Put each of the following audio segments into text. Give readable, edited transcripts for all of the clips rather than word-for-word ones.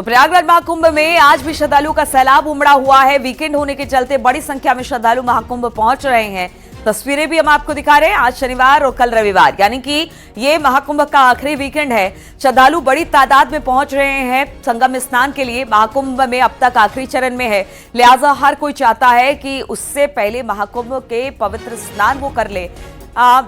प्रयागराज महाकुंभ में आज भी श्रद्धालुओं का सैलाब उमड़ा हुआ है। वीकेंड होने के चलते बड़ी संख्या में श्रद्धालु महाकुंभ पहुंच रहे हैं। तस्वीरें भी हम आपको दिखा रहे हैं। आज शनिवार और कल रविवार, यानी कि ये महाकुंभ का आखिरी वीकेंड है। श्रद्धालु बड़ी तादाद में पहुंच रहे हैं संगम स्नान के लिए। महाकुंभ में अब तक आखिरी चरण में है, लिहाजा हर कोई चाहता है कि उससे पहले महाकुंभ के पवित्र स्नान वो कर ले।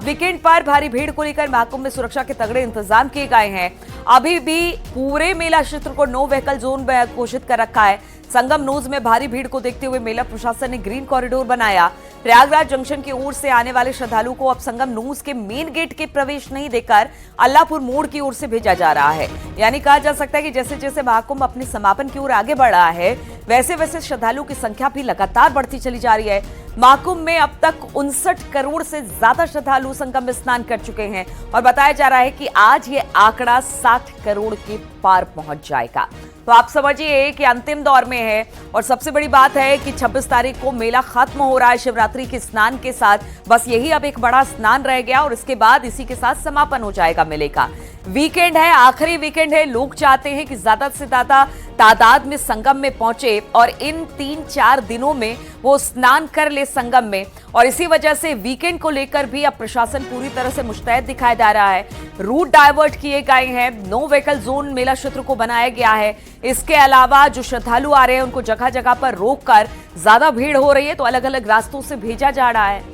वीकेंड पर भारी भीड़ को लेकर महाकुंभ में सुरक्षा के तगड़े इंतजाम किए गए हैं। अभी भी पूरे मेला क्षेत्र को नो व्हीकल जोन घोषित कर रखा है। संगम नोज में भारी भीड़ को देखते हुए मेला प्रशासन ने ग्रीन कॉरिडोर बनाया। प्रयागराज जंक्शन की ओर से आने वाले श्रद्धालुओं को अब संगम नोज के मेन गेट के प्रवेश नहीं देकर अल्लाहपुर मोड़ की ओर से भेजा जा रहा है। यानी कहा जा सकता है कि जैसे जैसे महाकुंभ अपने समापन की ओर आगे बढ़ रहा है, वैसे वैसे श्रद्धालुओं की संख्या भी लगातार बढ़ती चली जा रही है। महाकुंभ में अब तक 59 करोड़ से ज्यादा श्रद्धालु संगम में स्नान कर चुके हैं और बताया जा रहा है कि आज ये आंकड़ा 60 करोड़ के पार पहुंच जाएगा। तो आप समझिए कि अंतिम दौर में है। और सबसे बड़ी बात है कि 26 तारीख को मेला खत्म हो रहा है शिवरात्रि के स्नान के साथ। बस यही अब एक बड़ा स्नान रह गया और इसके बाद इसी के साथ समापन हो जाएगा मेले का। वीकेंड है, आखिरी वीकेंड है। लोग चाहते हैं कि ज्यादा से ज्यादा तादाद में संगम में पहुंचे और इन 3-4 दिनों में वो स्नान कर ले संगम में। और इसी वजह से वीकेंड को लेकर भी अब प्रशासन पूरी तरह से मुस्तैद दिखाई दे रहा है। रूट डाइवर्ट किए गए हैं, नो व्हीकल जोन मेला क्षेत्र को बनाया गया है। इसके अलावा जो श्रद्धालु आ रहे हैं उनको जगह जगह पर रोककर, ज्यादा भीड़ हो रही है तो अलग अलग रास्तों से भेजा जा रहा है।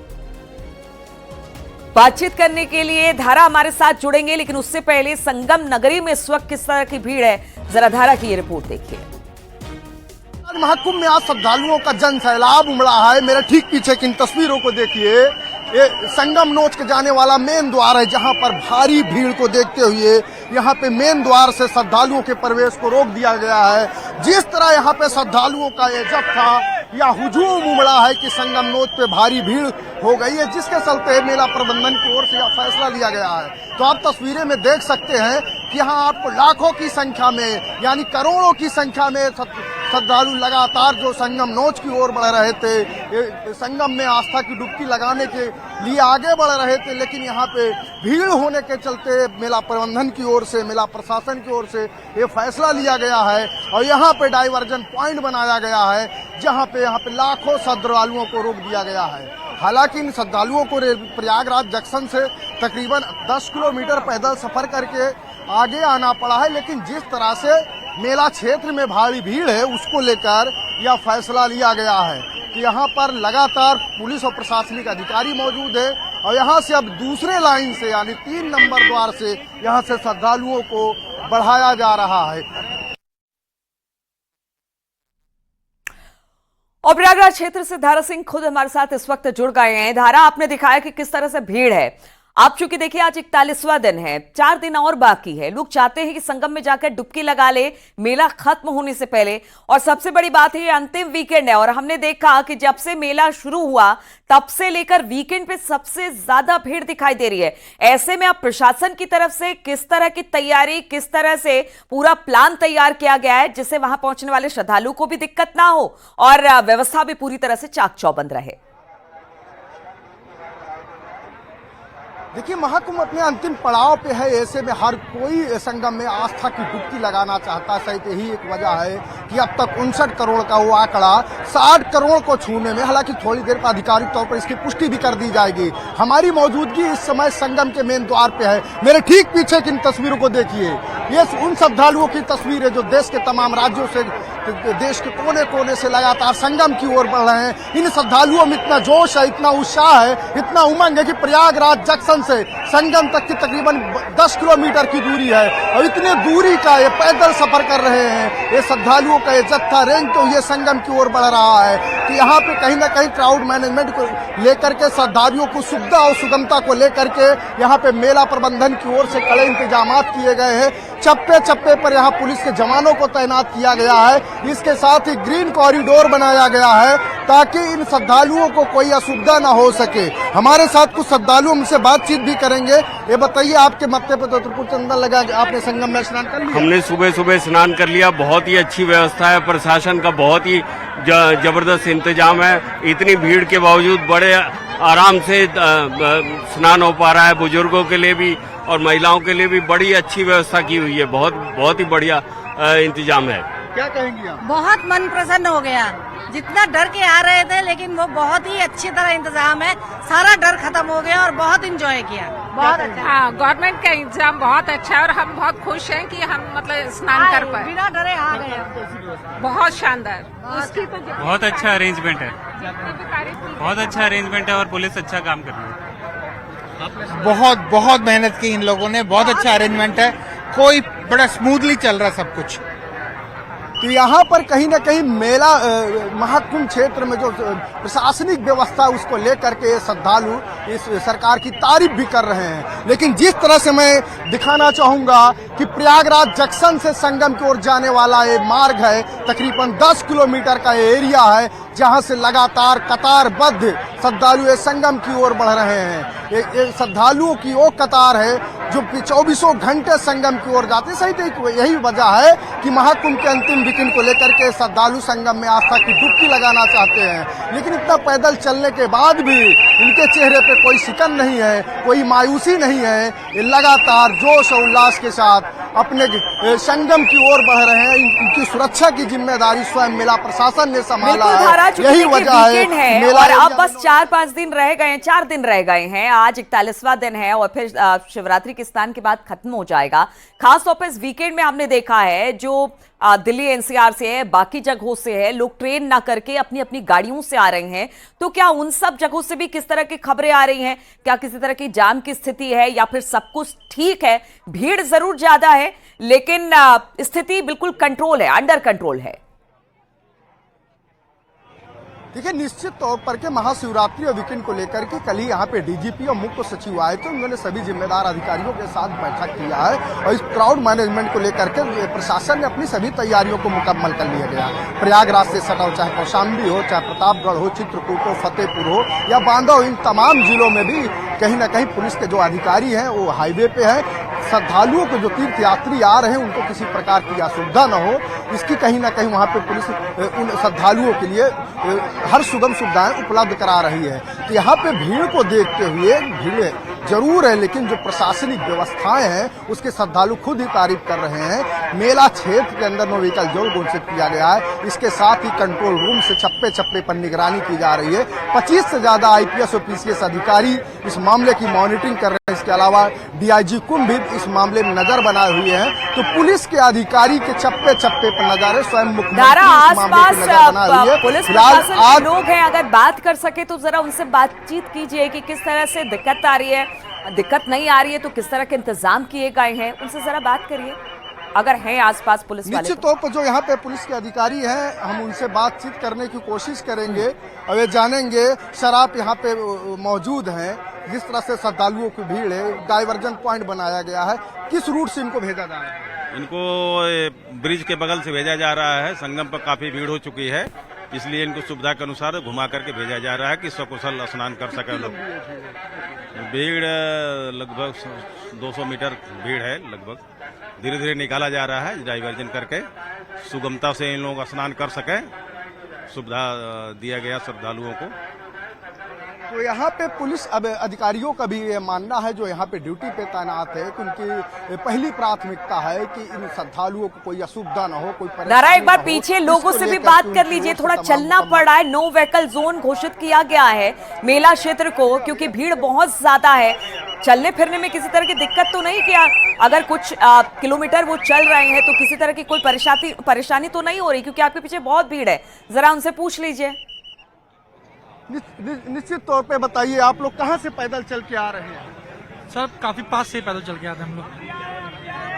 बातचीत करने के लिए धारा हमारे साथ जुड़ेंगे, लेकिन उससे पहले संगम नगरी में इस वक्त किस तरह की भीड़ है, जरा धारा की ये रिपोर्ट देखिए। महाकुंभ में आज श्रद्धालुओं का जन सैलाब उमड़ा है। मेरे ठीक पीछे की इन तस्वीरों को देखिए। ये संगम नोच के जाने वाला मेन द्वार है, जहां पर भारी भीड़ को देखते हुए यहां पे मेन द्वार से श्रद्धालुओं के प्रवेश को रोक दिया गया है। जिस तरह यहां पे श्रद्धालुओं का ये जत्था या हुजूम उमड़ा है कि संगम नोच पे भारी भीड़ हो गई है, जिसके चलते मेला प्रबंधन की ओर से यह फैसला लिया गया है। तो आप तस्वीरें में देख सकते हैं कि यहाँ आपको लाखों की संख्या में, यानी करोड़ों की संख्या में श्रद्धालु लगातार जो संगम नोच की ओर बढ़ रहे थे, संगम में आस्था की डुबकी लगाने के लिए आगे बढ़ रहे थे। लेकिन यहाँ पे भीड़ होने के चलते मेला प्रबंधन की ओर से, मेला प्रशासन की ओर से ये फैसला लिया गया है और यहाँ पे डाइवर्जन पॉइंट बनाया गया है, जहाँ पे लाखों श्रद्धालुओं को रोक दिया गया है। हालांकि इन श्रद्धालुओं को प्रयागराज जंक्शन से तकरीबन 10 किलोमीटर पैदल सफर करके आगे आना पड़ा है। लेकिन जिस तरह से मेला क्षेत्र में भारी भीड़ है, उसको लेकर यह फैसला लिया गया है कि यहाँ पर लगातार पुलिस और प्रशासनिक अधिकारी मौजूद है और यहाँ से अब दूसरे लाइन से, यानी 3 नंबर द्वार से यहाँ से श्रद्धालुओं को बढ़ाया जा रहा है। और प्रयागराज क्षेत्र से धारा सिंह खुद हमारे साथ इस वक्त जुड़ गए हैं। धारा, आपने दिखाया कि किस तरह से भीड़ है। आप चूंकि देखिए आज 41वां दिन है, 4 दिन और बाकी है। लोग चाहते हैं कि संगम में जाकर डुबकी लगा ले मेला खत्म होने से पहले। और सबसे बड़ी बात है, ये अंतिम वीकेंड है और हमने देखा कि जब से मेला शुरू हुआ तब से लेकर वीकेंड पे सबसे ज्यादा भीड़ दिखाई दे रही है। ऐसे में अब प्रशासन की तरफ से किस तरह की तैयारी, किस तरह से पूरा प्लान तैयार किया गया है जिससे वहां पहुंचने वाले श्रद्धालुओं को भी दिक्कत ना हो और व्यवस्था भी पूरी तरह से चाक चौबंद रहे। देखिए, महाकुंभ अपने अंतिम पड़ाव पे है। ऐसे में हर कोई संगम में आस्था की डुबकी लगाना चाहता है। सही यही एक वजह है कि अब तक 59 करोड़ का वो आंकड़ा 60 करोड़ को छूने में, हालांकि थोड़ी देर पर आधिकारिक तौर पर इसकी पुष्टि भी कर दी जाएगी। हमारी मौजूदगी इस समय संगम के मेन द्वार पे है। मेरे ठीक पीछे की इन तस्वीरों को देखिए। ये उन श्रद्धालुओं की तस्वीर है जो देश के तमाम राज्यों से, देश के कोने कोने से लगातार संगम की ओर बढ़ रहे हैं। इन श्रद्धालुओं में इतना जोश है, इतना उत्साह है, इतना उमंग है कि प्रयागराज जंक्शन से संगम तक की तकरीबन 10 किलोमीटर की दूरी है और इतनी दूरी का ये पैदल सफर कर रहे हैं। ये श्रद्धालुओं का ये जत्था रेंगते हुए संगम की ओर बढ़ रहा है कि यहाँ पे कहीं ना कहीं क्राउड मैनेजमेंट को लेकर के, श्रद्धालुओं को सुविधा और सुगमता को लेकर के यहाँ पे मेला प्रबंधन की ओर से कड़े इंतजाम किए गए हैं। चप्पे चप्पे पर यहाँ पुलिस के जवानों को तैनात किया गया है। इसके साथ ही ग्रीन कॉरिडोर बनाया गया है ताकि इन श्रद्धालुओं को कोई असुविधा ना हो सके। हमारे साथ कुछ श्रद्धालु हमसे बातचीत भी करेंगे। ये बताइए, आपके मत्थे पे तो त्रिपुर चंदन लगा, आपने संगम में स्नान कर लिया? हमने सुबह सुबह स्नान कर लिया। बहुत ही अच्छी व्यवस्था है, प्रशासन का बहुत ही जबरदस्त इंतजाम है। इतनी भीड़ के बावजूद बड़े आराम से स्नान हो पा रहा है। बुजुर्गों के लिए भी और महिलाओं के लिए भी बड़ी अच्छी व्यवस्था की हुई है। बहुत ही बढ़िया। इंतजाम है। क्या कहेंगी आप? बहुत मन प्रसन्न हो गया। जितना डर के आ रहे थे, लेकिन वो बहुत ही अच्छी तरह इंतजाम है, सारा डर खत्म हो गया और बहुत एंजॉय किया। बहुत अच्छा। हाँ, गवर्नमेंट का इंतजाम बहुत अच्छा है और हम बहुत खुश हैं कि हम मतलब स्नान कर पाए। बिना डरे आ गए। बहुत शानदार। उसकी तो बहुत अच्छा अरेंजमेंट है, बहुत अच्छा अरेंजमेंट है और पुलिस अच्छा काम कर रही है। बहुत बहुत मेहनत की इन लोगों ने, बहुत अच्छा अरेंजमेंट है, कोई बड़ा स्मूथली चल रहा सब कुछ। तो यहाँ पर कहीं ना कहीं मेला महाकुंभ क्षेत्र में जो प्रशासनिक व्यवस्था उसको लेकर के श्रद्धालु इस सरकार की तारीफ भी कर रहे हैं। लेकिन जिस तरह से मैं दिखाना चाहूंगा कि प्रयागराज जंक्शन से संगम की ओर जाने वाला ये मार्ग है, तकरीबन 10 किलोमीटर का एरिया है, जहां से लगातार कतारबद्ध श्रद्धालु संगम की ओर बढ़ रहे हैं। ये श्रद्धालुओं की वो कतार है जो 24 घंटे संगम की ओर जाते। सही तो यही वजह है कि महाकुंभ के अंतिम वीकेंड को लेकर के श्रद्धालु संगम में आस्था की डुबकी लगाना चाहते हैं। लेकिन इतना पैदल चलने के बाद भी इनके चेहरे पे कोई शिकन नहीं है, कोई मायूसी नहीं है। ये लगातार जोश और उल्लास के साथ अपने संगम की ओर बढ़ रहे हैं। इनकी सुरक्षा की जिम्मेदारी स्वयं मेला प्रशासन ने संभाला है। यही वजह है मेला। और अब बस 4-5 दिन रह गए हैं, 4 दिन रह गए हैं। आज 41वां दिन है और फिर शिवरात्रि के स्नान के बाद खत्म हो जाएगा। खासतौर पर इस वीकेंड में हमने देखा है जो दिल्ली एनसीआर से है, बाकी जगहों से है, लोग ट्रेन ना करके अपनी अपनी गाड़ियों से आ रहे हैं। तो क्या उन सब जगहों से भी किस तरह की खबरें आ रही हैं? क्या किसी तरह की जाम की स्थिति है या फिर सब कुछ ठीक है? भीड़ जरूर ज्यादा है लेकिन स्थिति बिल्कुल कंट्रोल है, अंडर कंट्रोल है। देखिए, निश्चित तौर पर के महाशिवरात्रि और वीकेंड को लेकर के कल ही यहाँ पे डीजीपी और मुख्य सचिव आए थे। उन्होंने सभी जिम्मेदार अधिकारियों के साथ बैठक किया है और इस क्राउड मैनेजमेंट को लेकर के प्रशासन ने अपनी सभी तैयारियों को मुकम्मल कर लिया गया। प्रयागराज से सटा चाहे कौशाम्बी हो, चाहे प्रतापगढ़ हो, चित्रकूट हो, फतेहपुर हो या बांदा हो, इन तमाम जिलों में भी कहीं ना कहीं पुलिस के जो अधिकारी हैं वो हाईवे पे है। श्रद्धालुओं को जो तीर्थ यात्री आ रहे हैं उनको किसी प्रकार की असुविधा न हो, इसकी कहीं ना कहीं वहाँ पे पुलिस उन श्रद्धालुओं के लिए हर सुगम सुविधाएं उपलब्ध करा रही है। तो यहाँ पे भीड़ को देखते हुए, भीड़ जरूर है लेकिन जो प्रशासनिक व्यवस्थाएं हैं उसके श्रद्धालु खुद ही तारीफ कर रहे हैं। मेला क्षेत्र के अंदर नो व्हीकल जोन घोषित किया गया है। इसके साथ ही कंट्रोल रूम से चप्पे चप्पे पर निगरानी की जा रही है। 25 से ज्यादा आईपीएस और पीसीएस अधिकारी इस मामले की मॉनिटरिंग कर रहे हैं। इसके अलावा डीआईजी कुंभ भी इस मामले में नजर बनाए हुए हैं। तो पुलिस के अधिकारी के चप्पे चप्पे पर नजर है। स्वयं मुख्यमंत्री आसपास पुलिस प्रशासन के लोग हैं, अगर बात कर सके तो जरा उनसे बातचीत कीजिए कि किस तरह से दिक्कत आ रही है, दिक्कत नहीं आ रही है तो किस तरह के इंतजाम किए गए हैं, उनसे जरा बात करिए अगर हैं आसपास पुलिस वाले। निश्चित तौर पर जो यहाँ पे पुलिस के अधिकारी हैं हम उनसे बातचीत करने की कोशिश करेंगे और वे जानेंगे। शराब यहाँ पे मौजूद हैं, जिस तरह से श्रद्धालुओं की भीड़ है, डाइवर्जन पॉइंट बनाया गया है, किस रूट से इनको भेजा जा रहा है? इनको ब्रिज के बगल से भेजा जा रहा है। संगम पर काफी भीड़ हो चुकी है, इसलिए इनको सुविधा के अनुसार घुमा करके भेजा जा रहा है कि सकुशल स्नान कर सके लोग। भीड़ लगभग 200 मीटर भीड़ है लगभग। धीरे धीरे निकाला जा रहा है डाइवर्जन करके, सुगमता से इन लोग स्नान कर सके, सुविधा दिया गया श्रद्धालुओं को। तो यहाँ पे पुलिस अब अधिकारियों का भी ये मानना है जो यहाँ पे ड्यूटी पे तैनात है कि उनकी पहली प्राथमिकता है कि इन श्रद्धालुओं को कोई असुविधा न हो, कोई दारा एक बार पीछे लोगों से भी बात कर लीजिए, थोड़ा चलना पड़ रहा है। नो व्हीकल जोन घोषित किया गया है मेला क्षेत्र को क्योंकि भीड़ बहुत ज्यादा है। चलने फिरने में किसी तरह की दिक्कत तो नहीं? क्या अगर कुछ किलोमीटर वो चल रहे हैं तो किसी तरह की कोई परेशानी तो नहीं हो रही? क्योंकि आपके पीछे बहुत भीड़ है, जरा उनसे पूछ लीजिए। निश्चित तौर पे बताइए, आप लोग कहाँ से पैदल चल के आ रहे हैं? सर काफी पास से पैदल चल के आते हैं हम लोग।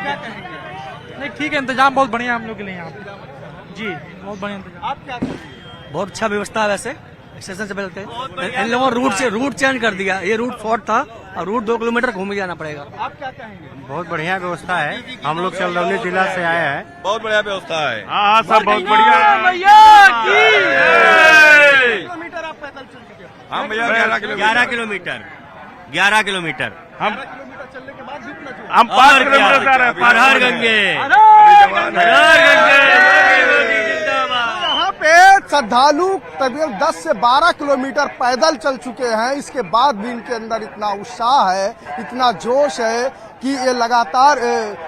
क्या कहेंगे? नहीं ठीक है, इंतजाम बहुत बढ़िया है हम लोग के लिए यहाँ पे। जी बहुत बढ़िया इंतजाम। आप क्या कहेंगे? बहुत अच्छा व्यवस्था है। वैसे स्टेशन से बदलते इन लोगों रूट चेंज कर दिया। ये रूट शॉर्ट था और रूट 2 किलोमीटर घूम जाना पड़ेगा। आप क्या कहेंगे? बहुत बढ़िया व्यवस्था है। हम लोग चंदौली जिला से आए हैं। बहुत बढ़िया व्यवस्था है। हाँ सब बहुत बढ़िया। किलोमीटर आप पैदल चल चुके हैं? हम भैया 11 किलोमीटर 11 किलोमीटर हम किलोमीटर चलने के बाद भी इतना जोर? हम 5 किलोमीटर से आ रहे हैं। हर हर गंगे यहाँ पे श्रद्धालु तकरीबन 10 से 12 किलोमीटर पैदल चल चुके हैं। इसके बाद भी इनके अंदर इतना उत्साह है, इतना जोश है कि ये लगातार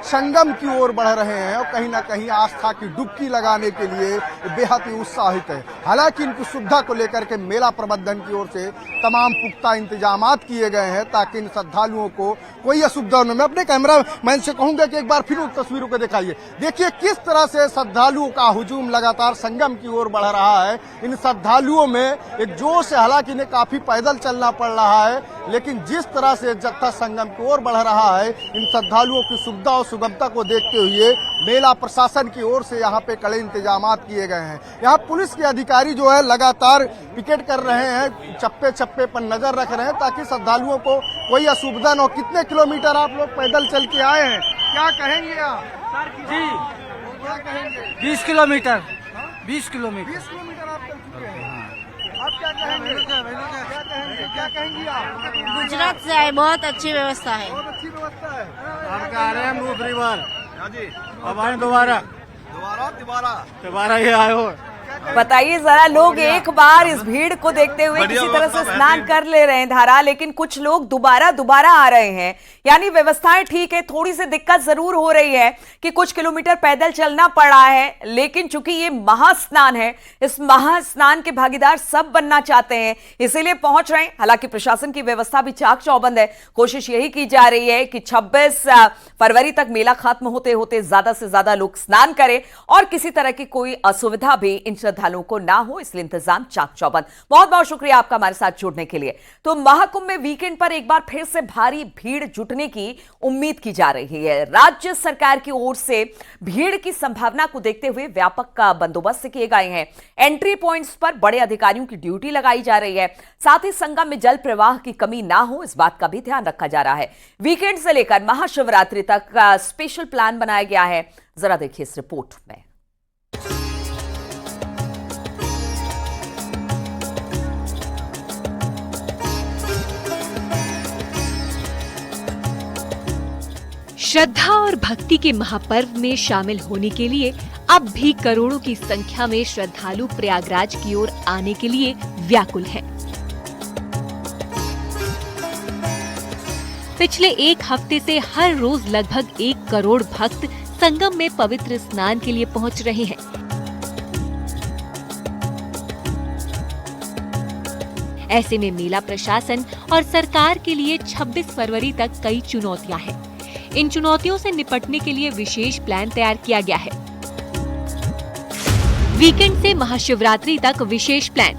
संगम की ओर बढ़ रहे हैं और कहीं ना कहीं आस्था की डुबकी लगाने के लिए बेहद ही उत्साहित है। हालांकि इनकी सुविधा को लेकर के मेला प्रबंधन की ओर से तमाम पुख्ता इंतजामात किए गए हैं ताकि इन श्रद्धालुओं को कोई असुविधा न। मैं अपने कैमरा मैन से कहूंगा कि एक बार फिर उन तस्वीरों को दिखाइए। देखिए किस तरह से श्रद्धालुओं का हुजूम लगातार संगम की ओर बढ़ रहा है। इन श्रद्धालुओं में एक जोश है, हालांकि इन्हें काफी पैदल चलना पड़ रहा है, लेकिन जिस तरह से जत्था संगम की ओर बढ़ रहा है, इन श्रद्धालुओं की सुविधा और सुगमता को देखते हुए मेला प्रशासन की ओर से यहाँ पे कड़े इंतजामात किए गए हैं। यहाँ पुलिस के अधिकारी जो है लगातार पिकेट कर रहे हैं, चप्पे चप्पे पर नजर रख रहे हैं ताकि श्रद्धालुओं को कोई असुविधा न हो। कितने किलोमीटर आप लोग पैदल चल के आए हैं, क्या कहेंगे आप? जी क्या कहेंगे? 20 किलोमीटर 20 किलोमीटर 20 किलोमीटर आप चल चुके हैं। आप क्या कहेंगे? क्या कहेंगी आप? गुजरात से आए, बहुत अच्छी व्यवस्था है। बहुत अच्छी व्यवस्था है। आप आ रहे हैं हम दूसरी बार अब आए दोबारा ये आए हो। बताइए जरा, लोग एक बार इस भीड़ को देखते हुए किसी तरह से स्नान कर ले रहे हैं धारा, लेकिन कुछ लोग दोबारा आ रहे हैं। यानी व्यवस्थाएं ठीक है, थोड़ी सी दिक्कत जरूर हो रही है कि कुछ किलोमीटर पैदल चलना पड़ा है, लेकिन चूंकि ये महास्नान है, इस महास्नान के भागीदार सब बनना चाहते हैं, इसीलिए पहुंच रहे हैं। हालांकि प्रशासन की व्यवस्था भी चाक चौबंद है। कोशिश यही की जा रही है कि 26 फरवरी तक मेला खत्म होते होते ज्यादा से ज्यादा लोग स्नान करें और किसी तरह की कोई असुविधा भी इन श्रद्धालुओं को ना हो, इसलिए इंतजाम चाक चौबंद। बहुत बहुत शुक्रिया आपका हमारे साथ जुड़ने के लिए। तो महाकुंभ में वीकेंड पर एक बार फिर से भारी भीड़ जुटने की उम्मीद की जा रही है। राज्य सरकार की ओर से भीड़ की संभावना को देखते हुए व्यापक बंदोबस्त किए गए हैं। एंट्री पॉइंट्स पर बड़े अधिकारियों की ड्यूटी लगाई जा रही है। साथ ही संगम में जल प्रवाह की कमी ना हो, इस बात का भी ध्यान रखा जा रहा है। वीकेंड से लेकर महाशिवरात्रि तक स्पेशल प्लान बनाया गया है। जरा देखिए इस रिपोर्ट में। श्रद्धा और भक्ति के महापर्व में शामिल होने के लिए अब भी करोड़ों की संख्या में श्रद्धालु प्रयागराज की ओर आने के लिए व्याकुल हैं। पिछले एक हफ्ते से हर रोज लगभग 1 करोड़ भक्त संगम में पवित्र स्नान के लिए पहुंच रहे हैं। ऐसे में मेला प्रशासन और सरकार के लिए 26 फरवरी तक कई चुनौतियां हैं। इन चुनौतियों से निपटने के लिए विशेष प्लान तैयार किया गया है। वीकेंड से महाशिवरात्रि तक विशेष प्लान।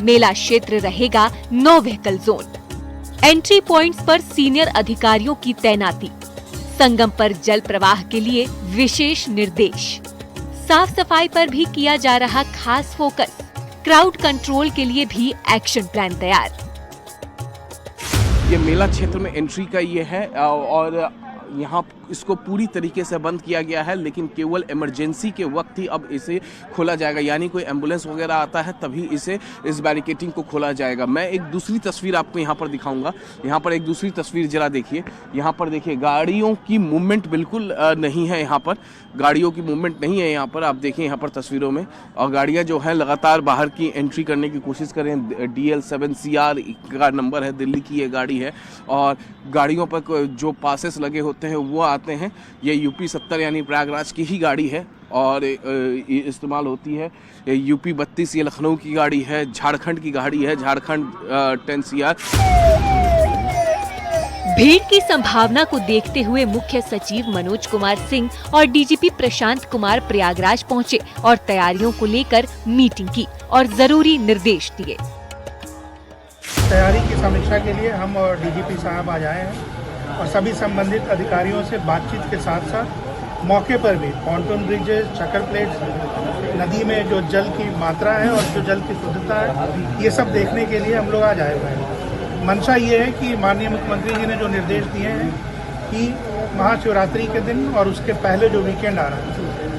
मेला क्षेत्र रहेगा no vehicle zone. Entry points पर सीनियर अधिकारियों की तैनाती। संगम पर जल प्रवाह के लिए विशेष निर्देश। साफ सफाई पर भी किया जा रहा खास फोकस। क्राउड कंट्रोल के लिए भी एक्शन प्लान तैयार। ये मेला क्षेत्र में एंट्री का ये है और यहाँ इसको पूरी तरीके से बंद किया गया है, लेकिन केवल इमरजेंसी के वक्त ही अब इसे खोला जाएगा। यानी कोई एम्बुलेंस वगैरह आता है तभी इस बैरिकेटिंग को खोला जाएगा। मैं एक दूसरी तस्वीर आपको यहाँ पर दिखाऊंगा। यहाँ पर एक दूसरी तस्वीर जरा देखिए। यहाँ पर देखिए गाड़ियों की मूवमेंट बिल्कुल नहीं है। यहाँ पर गाड़ियों की मूवमेंट नहीं है। यहाँ पर आप देखिए यहाँ पर तस्वीरों में, और गाड़ियाँ जो है लगातार बाहर की एंट्री करने की कोशिश कर रहे हैं। DL7CR का नंबर है, दिल्ली की ये गाड़ी है, और गाड़ियों पर जो पासेस लगे होते हैं वो आते हैं। ये UP 70 यानी प्रयागराज की ही गाड़ी है और इस्तेमाल होती है। UP 32 ये लखनऊ की गाड़ी है, झारखंड की गाड़ी है, झारखंड 10CR। भीड़ की संभावना को देखते हुए मुख्य सचिव मनोज कुमार सिंह और DGP प्रशांत कुमार प्रयागराज पहुंचे और तैयारियों को लेकर मीटिंग की और जरूरी निर्देश दिए। तैयारी की समीक्षा के लिए हम और DGP साहब आज आए हैं और सभी संबंधित अधिकारियों से बातचीत के साथ साथ मौके पर भी पॉन्टून ब्रिजेस, चक्कर प्लेट्स, नदी में जो जल की मात्रा है और जो जल की शुद्धता है, ये सब देखने के लिए हम लोग आज आए हुए हैं। मंशा ये है कि माननीय मुख्यमंत्री जी ने जो निर्देश दिए हैं कि महाशिवरात्रि के दिन और उसके पहले जो वीकेंड आ रहा है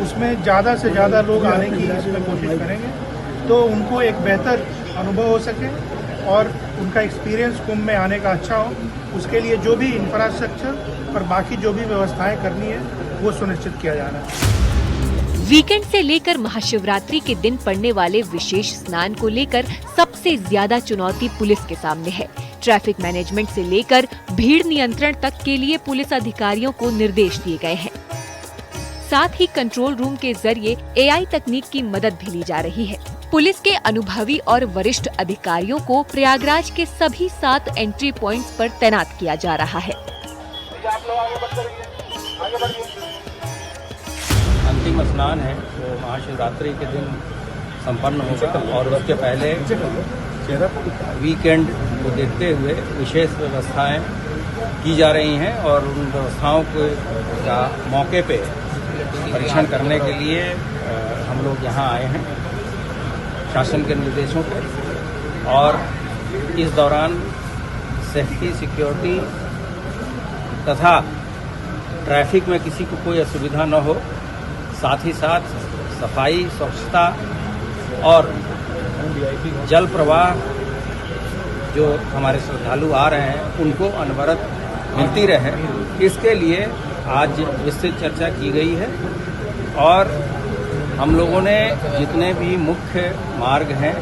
उसमें ज़्यादा से ज़्यादा लोग आने की इसमें कोशिश करेंगे, तो उनको एक बेहतर अनुभव हो सके और उनका एक्सपीरियंस कुंभ में आने का अच्छा हो। उसके लिए जो भी इंफ्रास्ट्रक्चर और बाकी जो भी व्यवस्थाएं करनी है वो सुनिश्चित किया जा रहा है। वीकेंड से लेकर महाशिवरात्रि के दिन पड़ने वाले विशेष स्नान को लेकर सबसे ज्यादा चुनौती पुलिस के सामने है। ट्रैफिक मैनेजमेंट से लेकर भीड़ नियंत्रण तक के लिए पुलिस अधिकारियों को निर्देश दिए गए हैं। साथ ही कंट्रोल रूम के जरिए AI तकनीक की मदद भी ली जा रही है। पुलिस के अनुभवी और वरिष्ठ अधिकारियों को प्रयागराज के सभी 7 एंट्री पॉइंट्स पर तैनात किया जा रहा है। अंतिम स्नान है जो महाशिवरात्रि के दिन संपन्न होगा और उसके पहले वीकेंड को देखते हुए विशेष व्यवस्थाएं की जा रही हैं और उन व्यवस्थाओं का मौके पे परीक्षण करने के लिए हम लोग यहाँ आए हैं शासन के निर्देशों पर। और इस दौरान सेफ्टी, सिक्योरिटी तथा ट्रैफिक में किसी को कोई असुविधा न हो, साथ ही साथ सफाई, स्वच्छता और जल प्रवाह जो हमारे श्रद्धालु आ रहे हैं उनको अनवरत मिलती रहे, इसके लिए आज विस्तृत चर्चा की गई है। और हम लोगों ने जितने भी मुख्य मार्ग हैं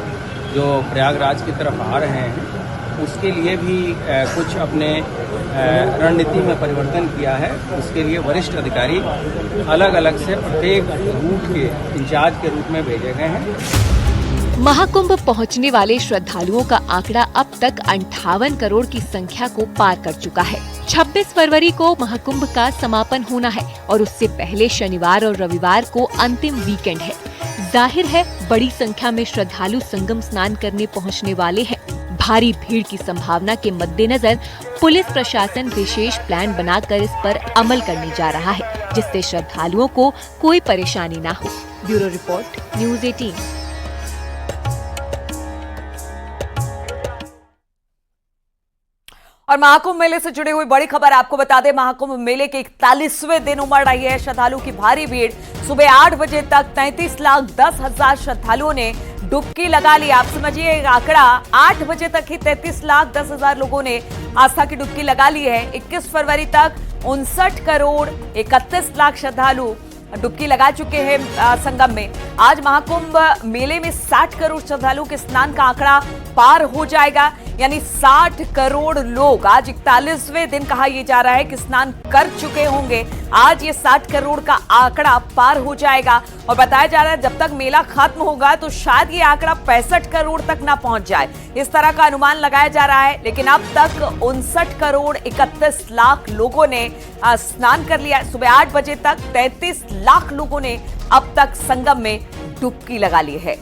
जो प्रयागराज की तरफ आ रहे हैं उसके लिए भी कुछ अपने रणनीति में परिवर्तन किया है। उसके लिए वरिष्ठ अधिकारी अलग अलग से प्रत्येक रूट के इंचार्ज के रूप में भेजे गए हैं। महाकुंभ पहुंचने वाले श्रद्धालुओं का आंकड़ा अब तक 58 करोड़ की संख्या को पार कर चुका है। 26 फरवरी को महाकुंभ का समापन होना है और उससे पहले शनिवार और रविवार को अंतिम वीकेंड है। जाहिर है बड़ी संख्या में श्रद्धालु संगम स्नान करने पहुंचने वाले हैं। भारी भीड़ की संभावना के मद्देनजर पुलिस प्रशासन विशेष प्लान बनाकर इस पर अमल करने जा रहा है, जिससे श्रद्धालुओं को कोई परेशानी न हो। Bureau report, news 18। और महाकुंभ मेले से जुड़ी हुई बड़ी खबर आपको बता दें, महाकुंभ मेले के 41वें दिन उमड़ रही है श्रद्धालुओं की भारी भीड़। सुबह 8 बजे तक 33,10,000 श्रद्धालुओं ने डुबकी लगा ली। आप समझिए आंकड़ा, 8 बजे तक ही 33,10,000 लोगों ने आस्था की डुबकी लगा ली है। 21 फरवरी तक 59 करोड़ 31 लाख श्रद्धालु डुबकी लगा चुके हैं संगम में। आज महाकुंभ मेले में 60 करोड़ श्रद्धालुओं के स्नान का आंकड़ा पार हो जाएगा, यानी 60 करोड़ लोग आज 41वें दिन कहा यह जा रहा है कि स्नान कर चुके होंगे। आज ये 60 करोड़ का आंकड़ा पार हो जाएगा और बताया जा रहा है जब तक मेला खत्म होगा तो शायद ये आंकड़ा 65 करोड़ तक ना पहुंच जाए, इस तरह का अनुमान लगाया जा रहा है। लेकिन अब तक 59 करोड़ 31 लाख लोगों ने स्नान कर लिया। सुबह 8 बजे तक 33 लाख लोगों ने अब तक संगम में डुबकी लगा ली है।